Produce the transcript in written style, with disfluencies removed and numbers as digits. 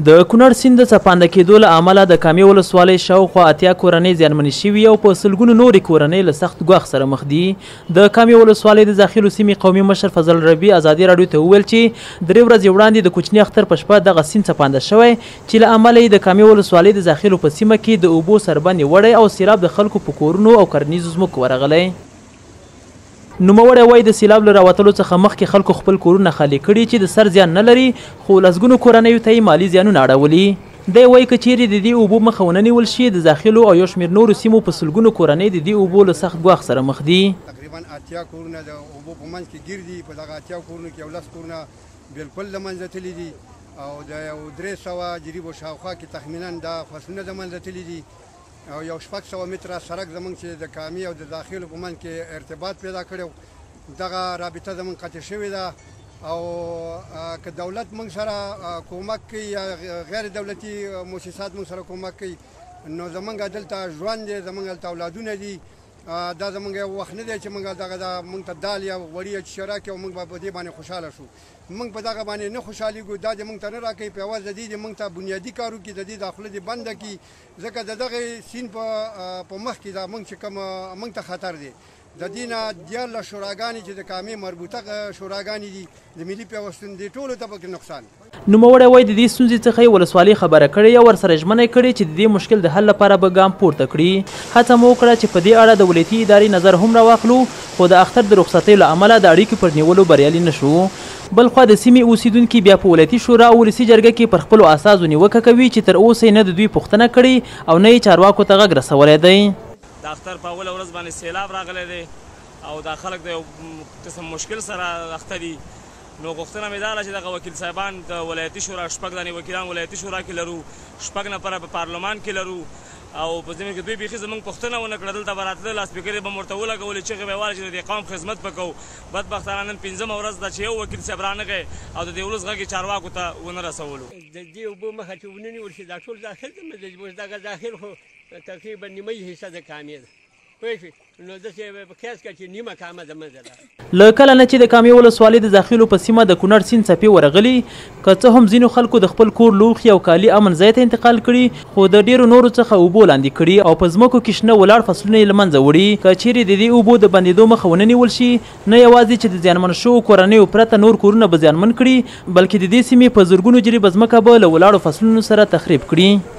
د کونړ سیند د څپانده کېدو له امله د کامې ولسوالۍ شاوخوا 80 کورنۍ زیانمنې شوي او په سلګونو نورې کورنۍ له سخت ګواښ سره مخ دي. د کامې ولسوالۍ د داخلو سیمې قومي مشر فضل ربي ازادي راډیو ته وویل چې 3 ورځې وړاندې د کوچني اختر په شپه دغه سیند څپانده شوی چې له امله یې د کامې ولسوالۍ د داخلو په سیمه کې د اوبو سربند وړی او سیلاب د خلکو په کورونو او کرنیزو ځمکو ورغلی. نوموړی وایي د سیلاب له راوتلو څخه مخکې خلکو خپل کورونه خالي کړي چې د سر زیان نه لري خو لسګونو کورنیو ته یې مالي زیانونه اړولي. دی وایي که چیرې د دې اوبو مخه ونه نیول شي د داخلو او یو شمېر نورو سیمو په سلګونو کورنۍ د دې اوبو له سخت ګواښ سره مخ دي. تقریبا 80 کورونه د اوبو په منځ کې ګیر دي. په دغه 80 کورونو کې 10 کورونه بالکل له منځه تللي دي او د 300 جریبو شاوخوا کې تخمینا دا فصلونه د منځه تللي دي او یو 600 متره سړک زموږ چې د کامې او د داخلو په منځ کې ارتباط پیدا کړی دغه رابطه زموږ قطع شوې ده او که دولت موږ سره کومک کوي یا غیر دولتي مؤسسات موږ سره کومک کوي نو زموږ دلته ژوند دی زموږ دلته اولادونه دي دا زموږ یو وخت نه دی چې موږ دغه موږ ته دال یا وړي یا شیره راکړي او موږ به په دې باندې خوشحاله شو. موږ په دغه باندې نه خوشحالېږو دا دې موږ ته نه راکوي په یوازې د دې موږ ته بنیادي کار وکړي د دې داخله دې بنده کړي ځکه د دغه سیند په مخ کې دا موږ چې کوم موږ ته خطر دی د دې نه 14 شوراګانې چې د کامې مربوطه شوراګانې دي د ملي پیوستون دي ټولو ته پکې نقصان. نوموړی وایي د دې ستونزې څخه یې ولسوالۍ خبره کړې او ورسره ژمنه کړې چې د دې مشکل د حل لپاره به ګام پورته کړي. هڅه مو وکړه چې په دې اړه د ولایتي ادارې نظر هم راواخلو خو د اختر د رخصتۍ له امله د اړیکو پر نیولو بریالي نه شو. بلخوا د سیمې اوسیدونکي بیا په ولایتي شورا او ولسي جرګه کې پر خپلو اساسو نیوکه کوي چې تر اوسه یې نه د دوی پوښتنه کړې او نه یې چارواکو ته غږ رسولی دی. د اختر په اوله ورځ باندې سیلاب راغلی دی او دا خلک د یو قسم مشکل سره اخته دي. نو غوښتنه مې دا ده چې دغه وکیل صاحبان د ولایتي شورا 6 دانې وکیلان ولایتي شورا کې لرو 6 نفره په پارلمان کې لرو او په زمین کې دوی بیخي زموږ پوښتنه ونه کړه دلته به راتلل لاسپیکرې به مو ورته ولګولې چغې به یې وایي چې د دې قوم خدمت به کوو. بدبختانه نن 5مه ورځ ده چې یو وکیل صاحب رانغی او د دې ولس غږ یې چارواکو ته ونه رسولو. د دې اوبو مخه چې ونه نیول شي دا ټول داخل ته دغه داخل خو تقریبا نیمه حصه د کامې ده نو داسې په قیاس کړه چې نیمه کامه د منځه ده. له کله نه چې د کامې ولسوالۍ د داخلو په سیمه د کونړ سیند څپې ورغلي که څه هم ځینو خلکو د خپل کور لوښي او کالي امن ځای ته انتقال کړي خو د ډیرو نورو څخه اوبو لاندې کړي او په ځمکو کې شنه ولاړ فصلونه یې له منځه وړي. که چیرې د دې اوبو د بندېدو مخه ونه نیول شي نه یوازې چې د زیانمن شوو کورنیو پرته نور کورونه به زیانمن کړي بلکې د دې سیمې په زرګونو جریبه ځمکه به له ولاړو فصلونو سره تخریب کړي.